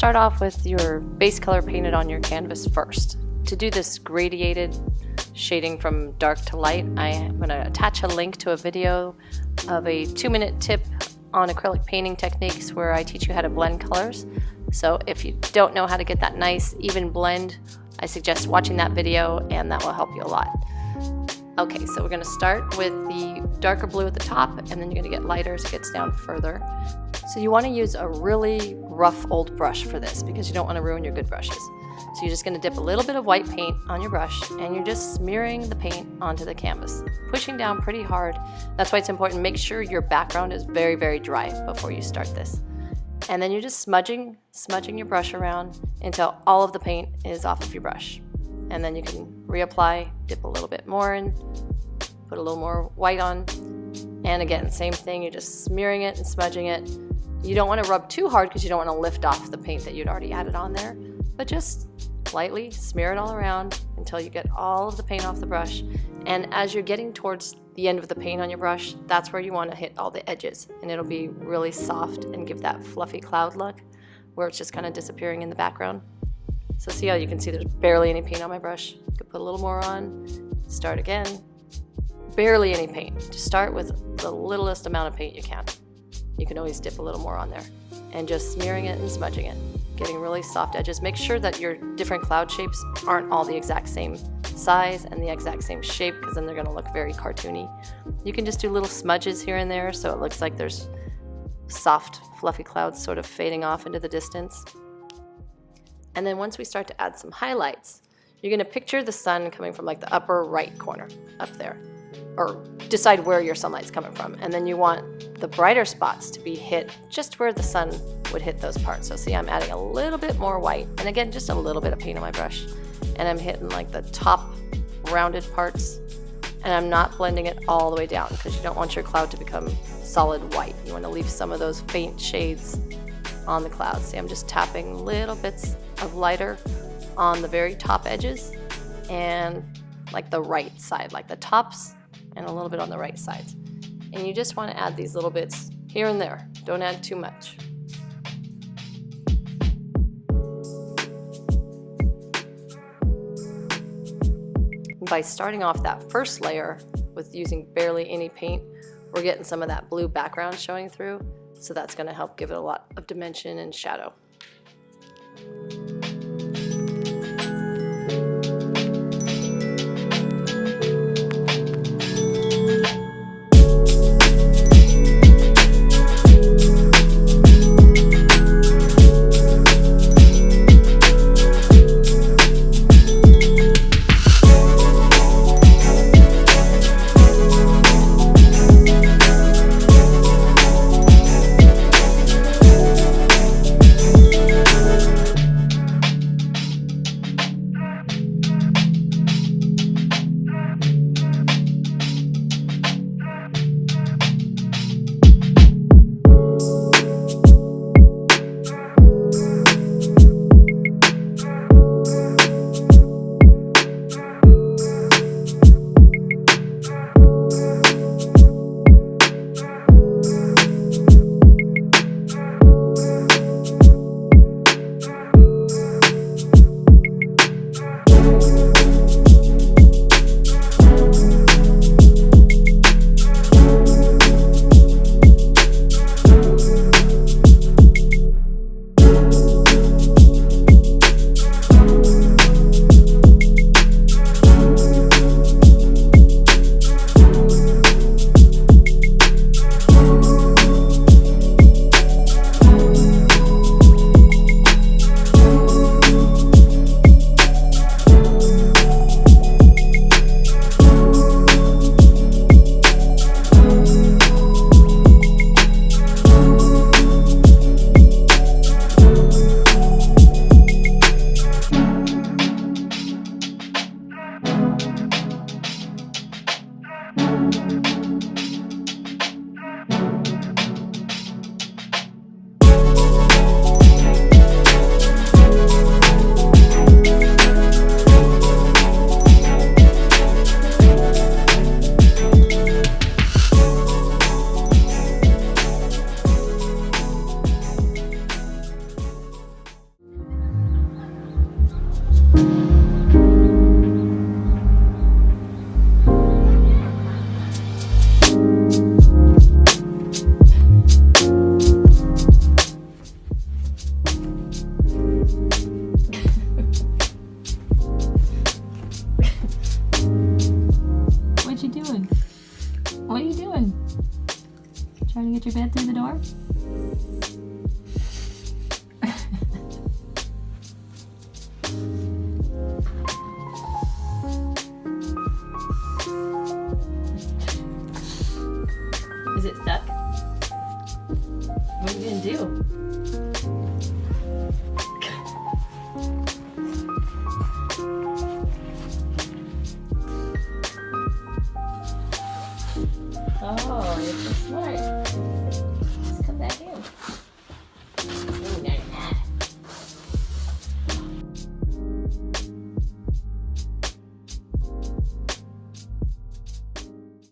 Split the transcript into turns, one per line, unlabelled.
start off with your base color painted on your canvas first. To do this gradiated shading from dark to light, I'm going to attach a link to a video of a 2-minute tip on acrylic painting techniques where I teach you how to blend colors. So if you don't know how to get that nice even blend, I suggest watching that video and that will help you a lot. Okay, so we're going to start with the darker blue at the top, and then you're going to get lighter as it gets down further. So you want to use a really rough old brush for this because you don't want to ruin your good brushes. So you're just going to dip a little bit of white paint on your brush and you're just smearing the paint onto the canvas, pushing down pretty hard. That's why it's important to make sure your background is very, very dry before you start this. And then you're just smudging your brush around until all of the paint is off of your brush. And then you can reapply, dip a little bit more and put a little more white on. And again, same thing, you're just smearing it and smudging it. You don't want to rub too hard because you don't want to lift off the paint that you'd already added on there, but just lightly smear it all around until you get all of the paint off the brush. And as you're getting towards the end of the paint on your brush, that's where you want to hit all the edges, and it'll be really soft and give that fluffy cloud look where it's just kind of disappearing in the background. So see how you can see there's barely any paint on my brush. You could put a little more on, start again. Barely any paint. Just start with the littlest amount of paint you can. You can always dip a little more on there. And just smearing it and smudging it, getting really soft edges. Make sure that your different cloud shapes aren't all the exact same size and the exact same shape, because then they're going to look very cartoony. You can just do little smudges here and there so it looks like there's soft, fluffy clouds sort of fading off into the distance. And then once we start to add some highlights, you're going to picture the sun coming from like the upper right corner up there, or decide where your sunlight's coming from. And then you want the brighter spots to be hit just where the sun would hit those parts. So see, I'm adding a little bit more white, and again, just a little bit of paint on my brush. And I'm hitting like the top rounded parts, and I'm not blending it all the way down because you don't want your cloud to become solid white. You want to leave some of those faint shades on the cloud. See, I'm just tapping little bits of lighter on the very top edges and like the right side, like the tops, and a little bit on the right sides. And you just want to add these little bits here and there. Don't add too much. By starting off that first layer with using barely any paint, we're getting some of that blue background showing through, so that's going to help give it a lot of dimension and shadow.
get your bed through the door? Is it stuck? What are you gonna do? Oh, you're so smart.